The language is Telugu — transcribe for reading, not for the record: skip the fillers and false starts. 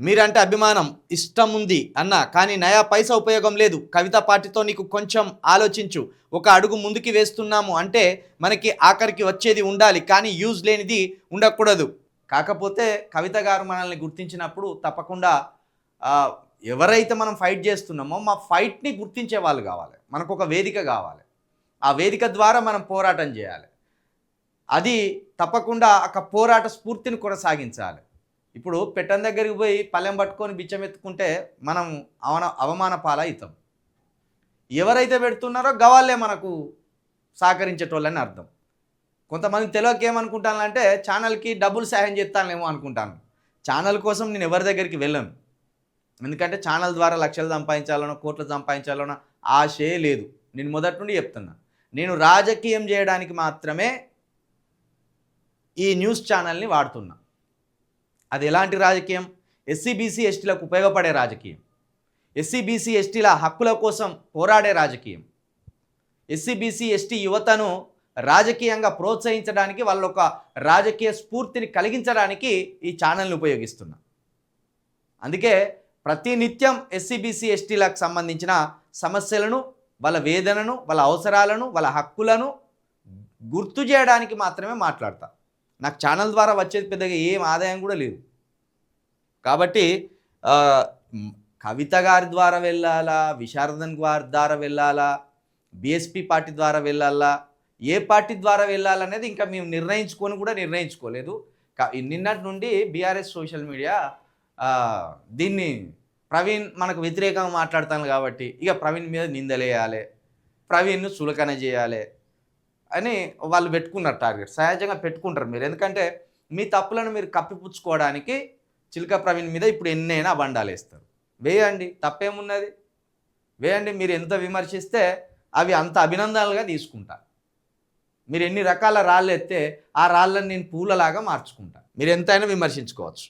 మీరంటే అభిమానం, ఇష్టం ఉంది అన్నా కానీ నయా పైసా ఉపయోగం లేదు. కవిత పార్టీతో నీకు కొంచెం ఆలోచించు. ఒక అడుగు ముందుకి వేస్తున్నాము అంటే మనకి ఆఖరికి వచ్చేది ఉండాలి కానీ యూజ్ లేనిది ఉండకూడదు. కాకపోతే కవిత గారు మనల్ని గుర్తించినప్పుడు తప్పకుండా ఎవరైతే మనం ఫైట్ చేస్తున్నామో మా ఫైట్ని గుర్తించే వాళ్ళు కావాలి. మనకు ఒక వేదిక కావాలి. ఆ వేదిక ద్వారా మనం పోరాటం చేయాలి. అది తప్పకుండా ఒక పోరాట స్ఫూర్తిని కొనసాగించాలి. ఇప్పుడు పెట్టం దగ్గరికి పోయి పళ్ళెం పట్టుకొని బిచ్చం ఎత్తుకుంటే మనం అవమాన పాలవుతాం. ఎవరైతే పెడుతున్నారో గవాళ్ళే మనకు సహకరించేటోళ్ళని అర్థం. కొంతమంది తెలియక ఏమనుకుంటానంటే ఛానల్కి డబ్బులు సహాయం చేస్తానేమో అనుకుంటాను. ఛానల్ కోసం నేను ఎవరి దగ్గరికి వెళ్ళను. ఎందుకంటే ఛానల్ ద్వారా లక్షలు సంపాదించాలనో కోట్లు సంపాదించాలనో ఆశే లేదు. నేను మొదటి నుండి చెప్తున్నా. నేను రాజకీయం చేయడానికి మాత్రమే ఈ న్యూస్ ఛానల్ని వాడుతున్నా. అది ఎలాంటి రాజకీయం? ఎస్సీ బీసీ ఎస్టీలకు ఉపయోగపడే రాజకీయం, ఎస్సీ బీసీ ఎస్టీల హక్కుల కోసం పోరాడే రాజకీయం, ఎస్సీ బీసీ ఎస్టీ యువతను రాజకీయంగా ప్రోత్సహించడానికి వాళ్ళ ఒక రాజకీయ స్ఫూర్తిని కలిగించడానికి ఈ ఛానల్ని ఉపయోగిస్తున్నా. అందుకే ప్రతినిత్యం ఎస్సీ బీసీ ఎస్టీలకు సంబంధించిన సమస్యలను, వాళ్ళ వేదనను, వాళ్ళ అవసరాలను, వాళ్ళ హక్కులను గుర్తు చేయడానికి మాత్రమే మాట్లాడతా. నాకు ఛానల్ ద్వారా వచ్చేది పెద్దగా ఏం ఆదాయం కూడా లేదు. కాబట్టి కవిత గారి ద్వారా వెళ్ళాలా, విశారదన్ గారి ద్వారా వెళ్ళాలా, బీఎస్పీ పార్టీ ద్వారా వెళ్ళాలా, ఏ పార్టీ ద్వారా వెళ్ళాలనేది ఇంకా మేము నిర్ణయించుకోలేదు. నిన్నటి నుండి బీఆర్ఎస్ సోషల్ మీడియా దీన్ని ప్రవీణ్ మనకు వ్యతిరేకంగా మాట్లాడతాను కాబట్టి ఇక ప్రవీణ్ మీద నిందలేయాలి, ప్రవీణ్ను చులకన చేయాలి అని వాళ్ళు పెట్టుకున్నారు టార్గెట్. సహజంగా పెట్టుకుంటారు మీరు, ఎందుకంటే మీ తప్పులను మీరు కప్పిపుచ్చుకోవడానికి చిలుక ప్రవీణ్ మీద ఇప్పుడు ఎన్నైనా బండాలు వేస్తారు. వేయండి, తప్పేమున్నది, వేయండి. మీరు ఎంత విమర్శిస్తే అవి అంత అభినందనలుగా తీసుకుంటా. మీరు ఎన్ని రకాల రాళ్ళు ఎత్తే ఆ రాళ్ళని నేను పూలలాగా మార్చుకుంటా. మీరు ఎంతైనా విమర్శించుకోవచ్చు.